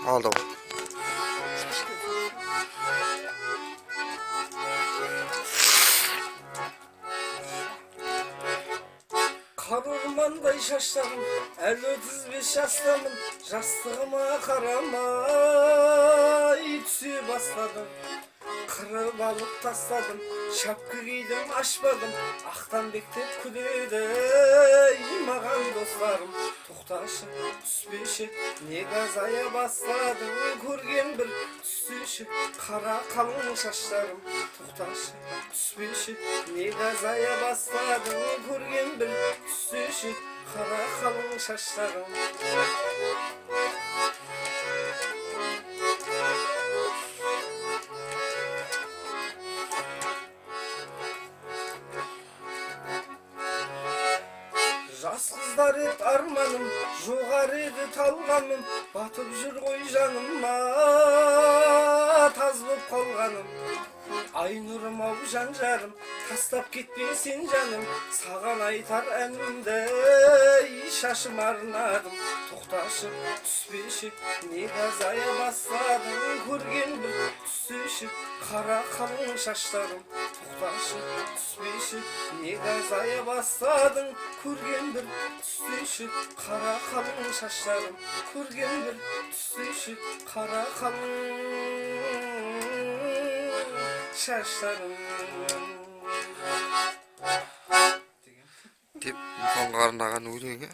Aldı. Kar ormanday şaşlarım, 50-35 yaşlarım, yastığıma karamay tüsü basladım. Kırıp alıp tasladım, şapkı giydim açmadım, aktan beklep külüde mağan dostlarım. Toxtaşı, tüsbüşü, ne gazaya basladım, көрген bir tüsüşü, kara kalın şaşlarım. Toxtaşı, tüsbüşü, ne gazaya basladım, көрген bir tüsüşü, kara kalın şaşlarım. Жас қыздар ет арманым, жоғары еді талғаным, батып жүр ғой жаныма, таз боп қалғаным. Ай нұрым ау жан жарым, тастап кетпе сен жаным, саған айтар әнімді шашым арнадым. Тоқташы, түспеші, не газая бастадым, көрген бір түсуші, қара қалың шаштарым. Тоқташы, түспеші, не газая бастадың, көрген бір түсуші, қара қалың шаштарым. Көрген бір түсуші, қара қалың şaşlarım. Deyip, konğarındagan өлеңі.